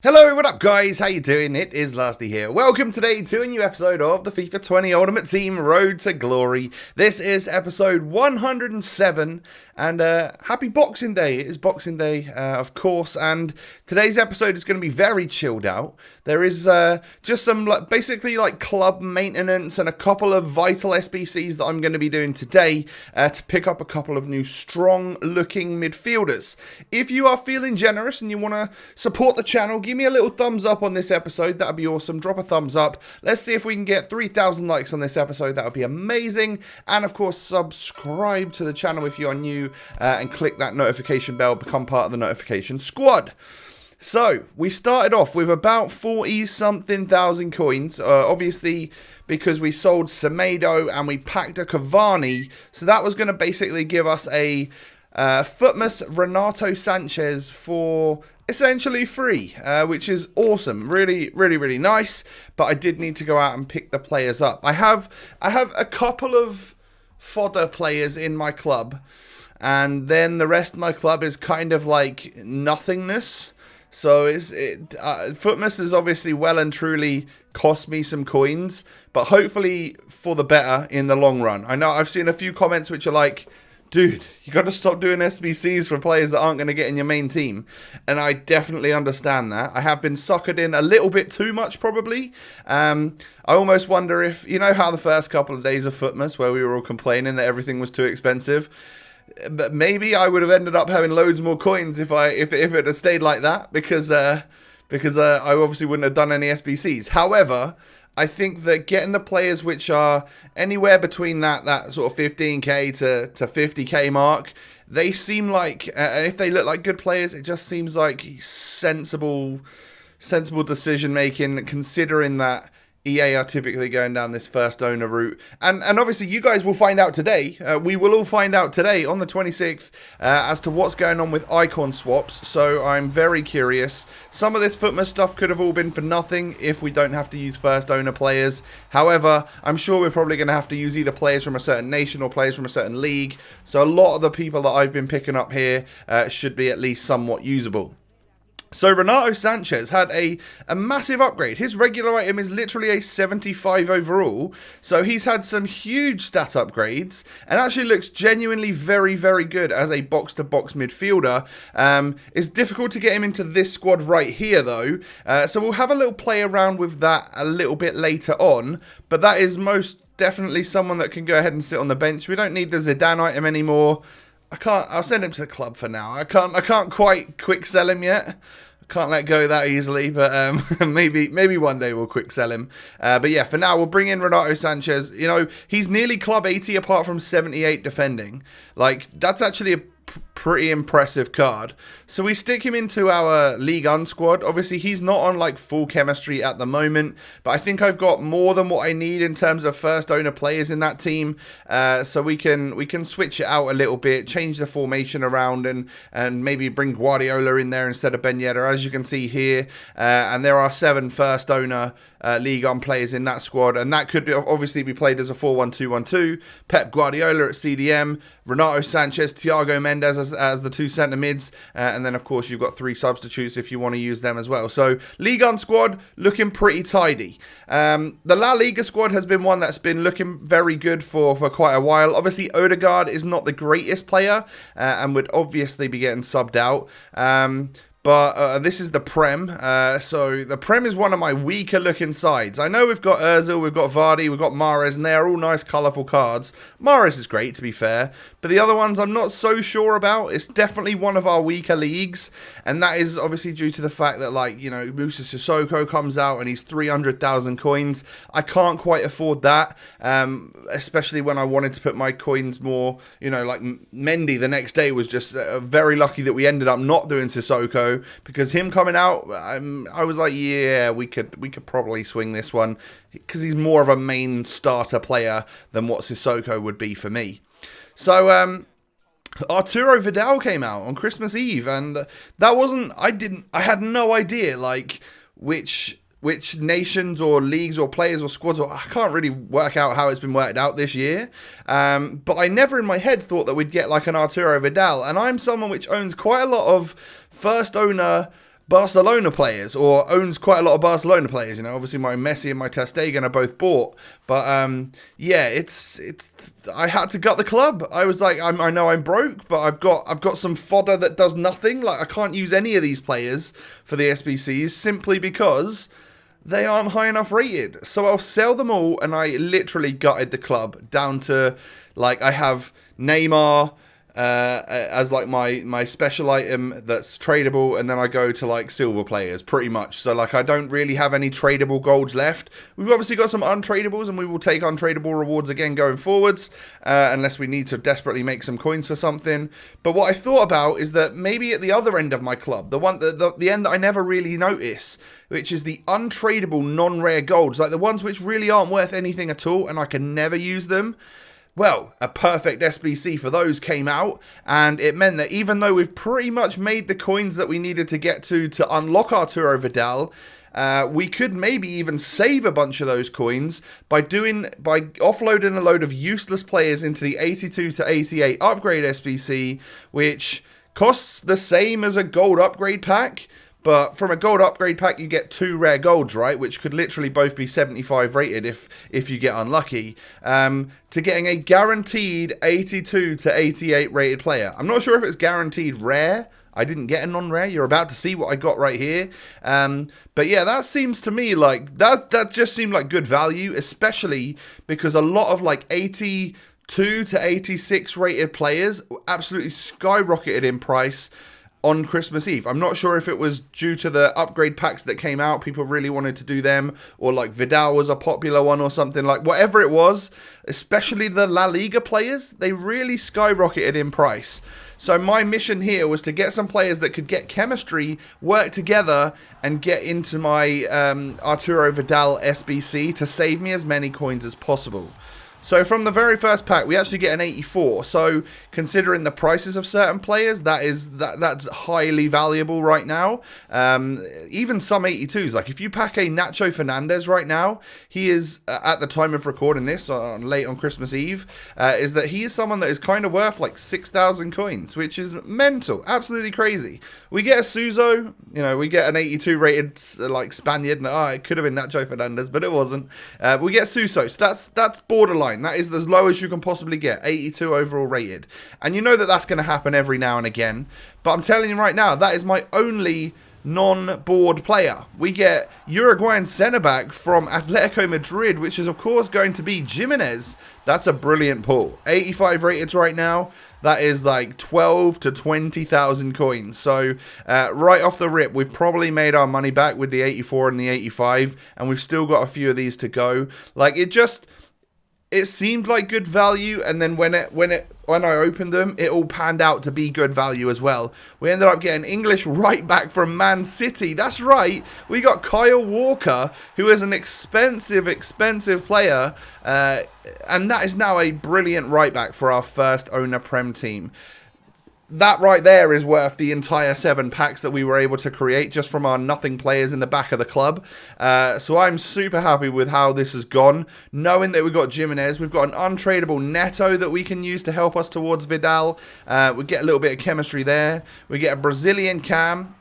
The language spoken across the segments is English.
Hello, what up guys? How you doing? It is Lasty here. Welcome today to a new episode of the FIFA 20 Ultimate Team Road to Glory. This is episode 107 and happy Boxing Day. It is Boxing Day, of course, and today's episode is going to be very chilled out. There is just some basically club maintenance and a couple of vital SBCs that I'm going to be doing today to pick up a couple of new strong looking midfielders. If you are feeling generous and you want to support the channel, give me a little thumbs up on this episode. That'd be awesome. Drop a thumbs up. Let's see if we can get 3,000 likes on this episode. That would be amazing. And of course, subscribe to the channel if you are new and click that notification bell. Become part of the notification squad. So, we started off with about 40-something thousand coins, obviously because we sold Semedo and we packed a Cavani, so that was going to basically give us a Futmas Renato Sanchez for essentially free, which is awesome. Really nice, but I did need to go out and pick the players up. I have a couple of fodder players in my club, and then the rest of my club is kind of like nothingness. So Futmas has obviously well and truly cost me some coins, but hopefully for the better in the long run. I know I've seen a few comments which are like, dude, you got to stop doing SBCs for players that aren't going to get in your main team. And I definitely understand that. I have been suckered in a little bit too much, probably. I almost wonder if, you know how the first couple of days of Futmas where we were all complaining that everything was too expensive, but maybe I would have ended up having loads more coins if it had stayed like that, because I obviously wouldn't have done any SBCs. However, I think that getting the players which are anywhere between that sort of 15k to 50k mark, they seem like, and if they look like good players, it just seems like sensible decision making, considering that EA are typically going down this first owner route. And obviously you guys will find out today, we will all find out today on the 26th as to what's going on with icon swaps. So I'm very curious. Some of this Futmas stuff could have all been for nothing if we don't have to use first owner players. However, I'm sure we're probably going to have to use either players from a certain nation or players from a certain league. So a lot of the people that I've been picking up here should be at least somewhat usable. So Renato Sanchez had a massive upgrade. His regular item is literally a 75 overall. So he's had some huge stat upgrades and actually looks genuinely very good as a box-to-box midfielder. It's difficult to get him into this squad right here though. So we'll have a little play around with that a little bit later on. But that is most definitely someone that can go ahead and sit on the bench. We don't need the Zidane item anymore. I'll send him to the club for now. I can't quite quick sell him yet. I can't let go that easily, but maybe one day we'll quick sell him. But yeah, for now we'll bring in Renato Sanchez. You know, he's nearly club 80 apart from 78 defending. Like, that's actually a pretty impressive card. So we stick him into our Liga squad. Obviously he's not on like full chemistry at the moment, but I think I've got more than what I need in terms of first owner players in that team. So we can switch it out a little bit, change the formation around, and maybe bring Guardiola in there instead of Ben Yedder, as you can see here. And there are 7 first owner League On players in that squad, and that could obviously be played as a 4-1-2-1-2. Pep Guardiola at CDM, Renato Sanchez, Thiago Mendes as the 2 centre mids, and then of course you've got 3 substitutes if you want to use them as well. So League On squad looking pretty tidy. The La Liga squad has been one that's been looking very good for quite a while. Obviously Odegaard is not the greatest player and would obviously be getting subbed out. But this is the Prem. So the Prem is one of my weaker looking sides. I know we've got Ozil, we've got Vardy, we've got Mahrez, and they're all nice colourful cards. Mahrez is great, to be fair. But the other ones I'm not so sure about. It's definitely one of our weaker leagues. And that is obviously due to the fact that, like, you know, Musa Sissoko comes out and he's 300,000 coins. I can't quite afford that. Especially when I wanted to put my coins more, you know, like Mendy the next day was just very lucky that we ended up not doing Sissoko. Because him coming out, I was like, yeah, we could probably swing this one, because he's more of a main starter player than what Sissoko would be for me. So Arturo Vidal came out on Christmas Eve, and that wasn't, I had no idea like which nations or leagues or players or squads, or I can't really work out how it's been worked out this year. But I never in my head thought that we'd get like an Arturo Vidal, and I'm someone which owns quite a lot of first owner Barcelona players, or owns quite a lot of Barcelona players. You know, obviously my Messi and my Ter Stegen are both bought, but yeah, it's I had to gut the club. I was like, I know I'm broke, but I've got some fodder that does nothing. Like, I can't use any of these players for the SBCs simply because they aren't high enough rated. So I'll sell them all, and I literally gutted the club down to, like, I have Neymar as like my special item that's tradable, and then I go to like silver players pretty much. So like, I don't really have any tradable golds left. We've obviously got some untradables, and we will take untradable rewards again going forwards, unless we need to desperately make some coins for something. But what I thought about is that maybe at the other end of my club, the one the end that I never really notice, which is the untradable non-rare golds, like the ones which really aren't worth anything at all and I can never use them. Well, a perfect SBC for those came out, and it meant that even though we've pretty much made the coins that we needed to get to unlock Arturo Vidal, we could maybe even save a bunch of those coins by offloading a load of useless players into the 82 to 88 upgrade SBC, which costs the same as a gold upgrade pack. But from a gold upgrade pack, you get 2 rare golds, right? Which could literally both be 75 rated if you get unlucky. To getting a guaranteed 82 to 88 rated player. I'm not sure if it's guaranteed rare. I didn't get a non-rare. You're about to see what I got right here. But yeah, that seems to me like, that just seemed like good value, especially because a lot of like 82 to 86 rated players absolutely skyrocketed in price on Christmas Eve. I'm not sure if it was due to the upgrade packs that came out, people really wanted to do them, or like Vidal was a popular one or something. Like, whatever it was, especially the La Liga players, they really skyrocketed in price. So my mission here was to get some players that could get chemistry, work together, and get into my Arturo Vidal SBC to save me as many coins as possible. So from the very first pack, we actually get an 84. So considering the prices of certain players, that's highly valuable right now. Even some 82s. Like, if you pack a Nacho Fernandez right now, he is, at the time of recording this, late on Christmas Eve, is that he is someone that is kind of worth like 6,000 coins, which is mental. Absolutely crazy. We get a Suso, you know, we get an 82 rated like Spaniard. It could have been Nacho Fernandez, but it wasn't. We get Suso. So that's borderline. That is as low as you can possibly get, 82 overall rated. And you know that that's going to happen every now and again. But I'm telling you right now, that is my only non-board player. We get Uruguayan centre-back from Atletico Madrid, which is of course going to be Jimenez. That's a brilliant pull. 85 rated right now. That is like 12 to 20,000 coins. So right off the rip, we've probably made our money back with the 84 and the 85. And we've still got a few of these to go. Like, it seemed like good value, and then when I opened them, it all panned out to be good value as well. We ended up getting English right back from Man City. That's right, we got Kyle Walker, who is an expensive player, and that is now a brilliant right back for our first owner Prem team. That right there is worth the entire 7 packs that we were able to create just from our nothing players in the back of the club. So I'm super happy with how this has gone. Knowing that we've got Jimenez, we've got an untradeable Neto that we can use to help us towards Vidal. We get a little bit of chemistry there. We get a Brazilian cam,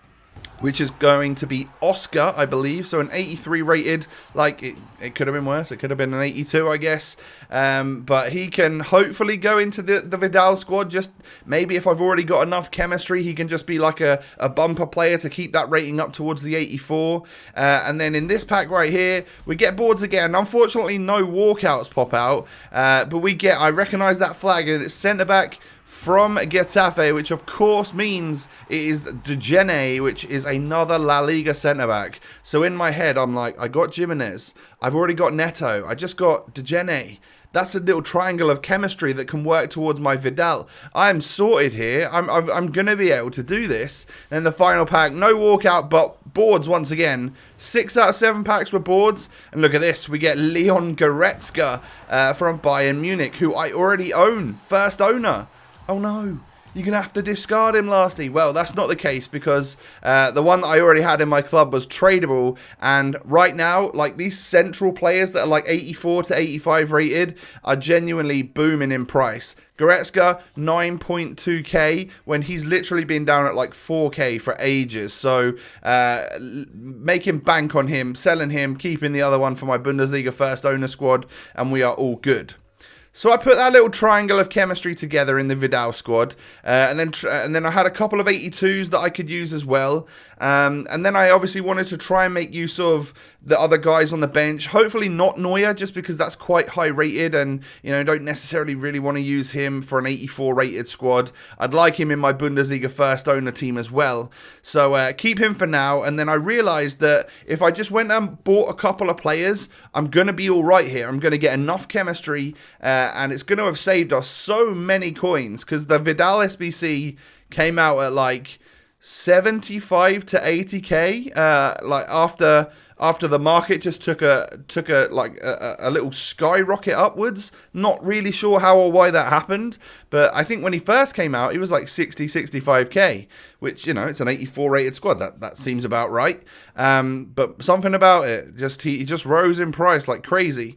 which is going to be Oscar, I believe. So an 83 rated, like it could have been worse. It could have been an 82, I guess. But he can hopefully go into the Vidal squad. Just maybe if I've already got enough chemistry, he can just be like a bumper player to keep that rating up towards the 84. And then in this pack right here, we get boards again. Unfortunately, no walkouts pop out. But I recognize that flag, and it's centre-back from Getafe, which of course means it is Dejene, which is another La Liga centre-back. So in my head, I'm like, I got Jimenez, I've already got Neto, I just got Dejene. That's a little triangle of chemistry that can work towards my Vidal. I'm sorted here. I'm going to be able to do this. And the final pack, no walkout, but boards once again. 6 out of 7 packs were boards. And look at this. We get Leon Goretzka from Bayern Munich, who I already own. First owner. Oh no, you're going to have to discard him, Lasty. Well, that's not the case because the one that I already had in my club was tradable. And right now, like these central players that are like 84 to 85 rated are genuinely booming in price. Goretzka, 9.2k, when he's literally been down at like 4k for ages. So making bank on him, selling him, keeping the other one for my Bundesliga first owner squad, and we are all good. So I put that little triangle of chemistry together in the Vidal squad, and then I had a couple of 82s that I could use as well. And then I obviously wanted to try and make use of the other guys on the bench. Hopefully not Neuer, just because that's quite high rated, and don't necessarily really want to use him for an 84 rated squad. I'd like him in my Bundesliga first owner team as well. So keep him for now. And then I realized that if I just went and bought a couple of players, I'm gonna be all right here. I'm gonna get enough chemistry. And it's going to have saved us so many coins, because the Vidal SBC came out at like 75 to 80k, like after the market just took a little skyrocket upwards. Not really sure how or why that happened, but I think when he first came out, he was like 65k, which, it's an 84 rated squad. That seems about right. But something about it, he just rose in price like crazy.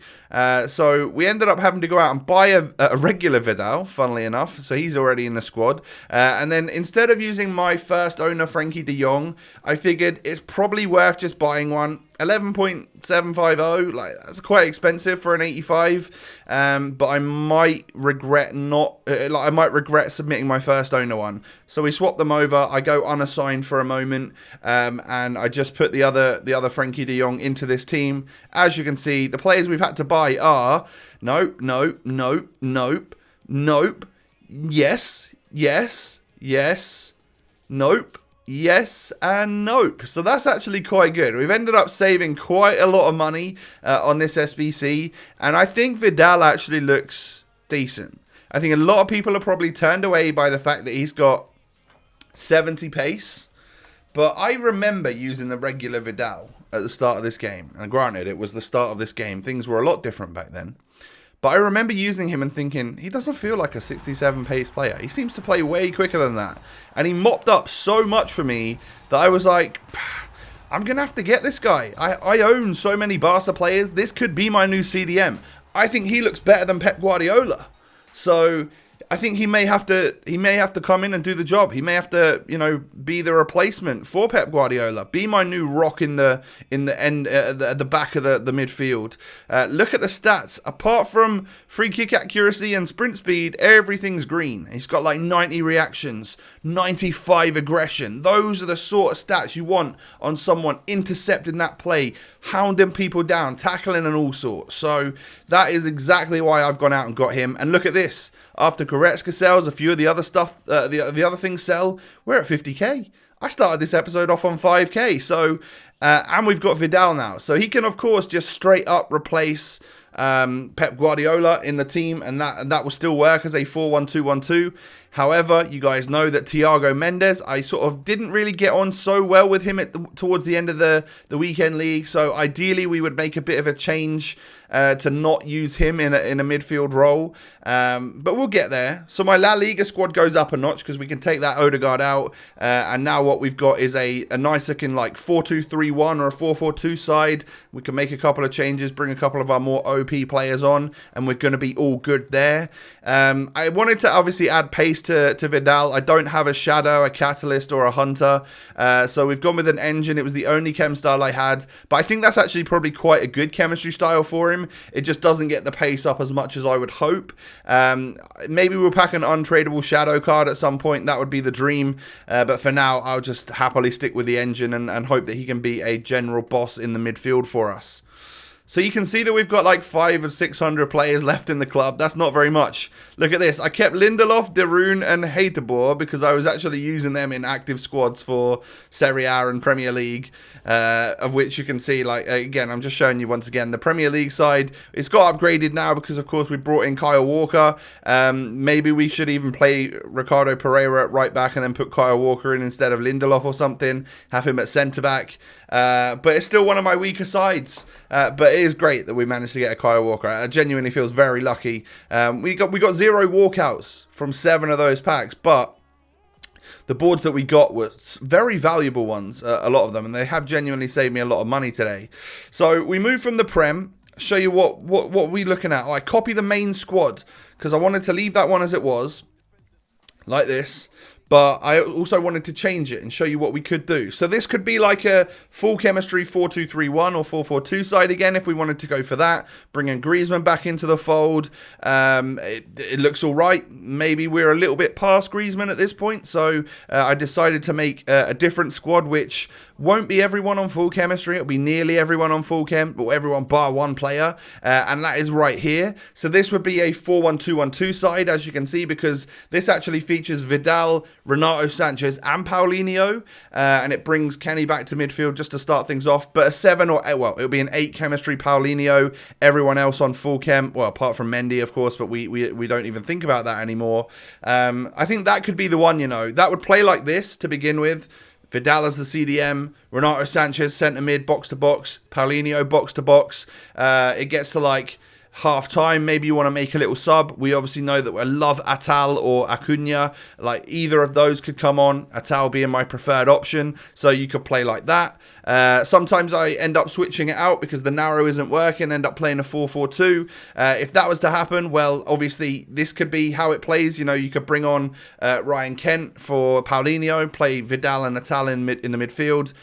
So we ended up having to go out and buy a regular Vidal, funnily enough. So he's already in the squad. And then instead of using my first owner, Frankie de Jong, I figured it's probably worth just buying one. 11.750, like that's quite expensive for an 85, but I might regret submitting my first owner one. So we swapped them over. I go unassigned for a moment, and I just put the other Frankie de Jong into this team. As you can see, the players we've had to buy are nope, yes, nope. Yes and nope. So that's actually quite good. We've ended up saving quite a lot of money on this SBC, and I think Vidal actually looks decent. I think a lot of people are probably turned away by the fact that he's got 70 pace, but I remember using the regular Vidal at the start of this game, and granted it was the start of this game, things were a lot different back then. But I remember using him and thinking, he doesn't feel like a 67 pace player. He seems to play way quicker than that. And he mopped up so much for me that I was like, I'm going to have to get this guy. I own so many Barca players. This could be my new CDM. I think he looks better than Pep Guardiola. So I think he may have to come in and do the job. He may have to, be the replacement for Pep Guardiola. Be my new rock in the end at the back of the midfield. Look at the stats. Apart from free kick accuracy and sprint speed, everything's green. He's got like 90 reactions, 95 aggression. Those are the sort of stats you want on someone intercepting that play, hounding people down, tackling and all sorts. So that is exactly why I've gone out and got him. And look at this. After Goretzka sells, a few of the other stuff, the other things sell, we're at 50k. I started this episode off on 5k. So, and we've got Vidal now. So he can, of course, just straight up replace Pep Guardiola in the team, and that will still work as a 4-1-2-1-2. However, you guys know that Thiago Mendes, I sort of didn't really get on so well with him towards the end of the weekend league. So ideally, we would make a bit of a change to not use him in a midfield role. But we'll get there. So my La Liga squad goes up a notch because we can take that Odegaard out. And now what we've got is a nice looking like 4-2-3-1 or a 4-4-2 side. We can make a couple of changes, bring a couple of our more OP players on, and we're going to be all good there. I wanted to obviously add pace to Vidal. I don't have a Shadow, a Catalyst, or a Hunter. So we've gone with an Engine. It was the only chem style I had. But I think that's actually probably quite a good chemistry style for him. It just doesn't get the pace up as much as I would hope. Maybe we'll pack an untradeable Shadow card at some point. That would be the dream. But for now, I'll just happily stick with the Engine and hope that he can be a general boss in the midfield for us. So you can see that we've got like 500 or 600 players left in the club. That's not very much. Look at this. I kept Lindelof, De Roon and Haterbor because I was actually using them in active squads for Serie A and Premier League, of which you can see, like, again, I'm just showing you once again, the Premier League side. It's got upgraded now because, of course, we brought in Kyle Walker. Maybe we should even play Ricardo Pereira at right back and then put Kyle Walker in instead of Lindelof or something. Have him at centre back. But it's still one of my weaker sides. But it is great that we managed to get a Kyle Walker. I genuinely feels very lucky. We got 0 walkouts from 7 of those packs, but the boards that we got were very valuable ones, a lot of them, and they have genuinely saved me a lot of money today. So we moved from the Prem. Show you what we're looking at. I copy the main squad because I wanted to leave that one as it was, like this. But I also wanted to change it and show you what we could do. So this could be like a full chemistry 4-2-3-1 or 4-4-2 side again if we wanted to go for that. Bringing Griezmann back into the fold. It looks all right. Maybe we're a little bit past Griezmann at this point. So I decided to make a different squad, which won't be everyone on full chemistry. It'll be nearly everyone on full chem, or everyone bar one player. And that is right here. So this would be a 4-1-2-1-2 side, as you can see, because this actually features Vidal, Renato, Sanchez, and Paulinho, and it brings Kenny back to midfield just to start things off. But a 7 or, well, it'll be an 8 chemistry Paulinho, everyone else on full chem, well, apart from Mendy, of course, but we don't even think about that anymore. I think that could be the one, you know, that would play like this to begin with. Vidal as the CDM, Renato Sanchez centre mid, box to box, Paulinho box to box. It gets to like half time, maybe you want to make a little sub. We obviously know that we love Atal or Acuna. Like either of those could come on, Atal being my preferred option, so you could play like that. Sometimes I end up switching it out because the narrow isn't working, end up playing a 4-4-2. If that was to happen, well, obviously this could be how it plays. You know, you could bring on Ryan Kent for Paulinho, play Vidal and Atal in the midfield,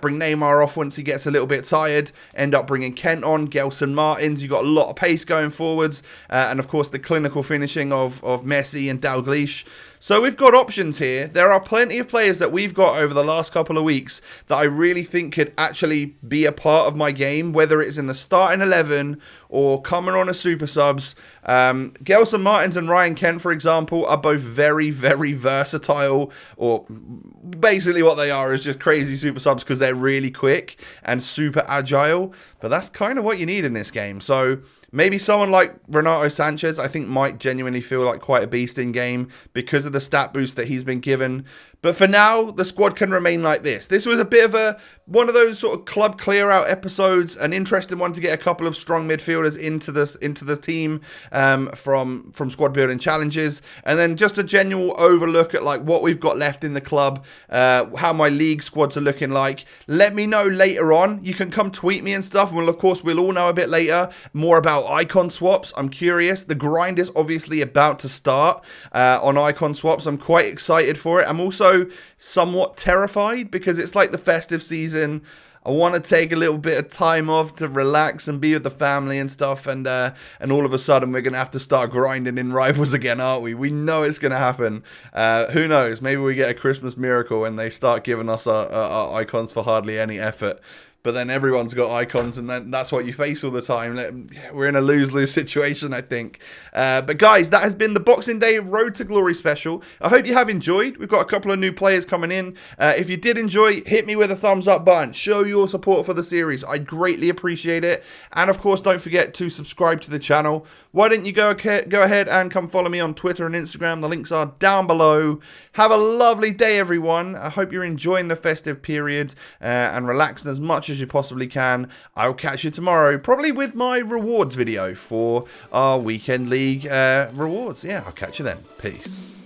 bring Neymar off once he gets a little bit tired, end up bringing Kent on, Gelson Martins. You got a lot of pace going forwards, and of course the clinical finishing of Messi and Dalglish. So we've got options here. There are plenty of players that we've got over the last couple of weeks that I really think could actually be a part of my game, whether it's in the starting 11 or coming on as super subs. Gelson Martins and Ryan Kent, for example, are both very, very versatile, or basically what they are is just crazy super subs because they're really quick and super agile. But that's kind of what you need in this game. So maybe someone like Renato Sanchez, I think, might genuinely feel like quite a beast in game because of the stat boost that he's been given. But for now, the squad can remain like this. This was a bit of one of those sort of club clear out episodes, an interesting one to get a couple of strong midfielders into the team from squad building challenges, and then just a general overlook at like what we've got left in the club, how my league squads are looking like. Let me know later on. You can come tweet me and stuff. Well, of course, we'll all know a bit later more about icon swaps. I'm curious. The grind is obviously about to start on icon swaps. I'm quite excited for it. I'm also somewhat terrified because it's like the festive season. I want to take a little bit of time off to relax and be with the family and stuff, and all of a sudden we're going to have to start grinding in Rivals again, aren't we? We know it's going to happen. Who knows? Maybe we get a Christmas miracle and they start giving us our icons for hardly any effort. But then everyone's got icons, and then that's what you face all the time. We're in a lose-lose situation, I think. But guys, that has been the Boxing Day Road to Glory special. I hope you have enjoyed. We've got a couple of new players coming in. If you did enjoy, hit me with a thumbs up button. Show your support for the series. I greatly appreciate it. And of course, don't forget to subscribe to the channel. Why don't you go ahead and come follow me on Twitter and Instagram. The links are down below. Have a lovely day, everyone. I hope you're enjoying the festive period and relaxing as much as you possibly can. I'll catch you tomorrow, probably with my rewards video for our weekend league rewards. Yeah, I'll catch you then. Peace.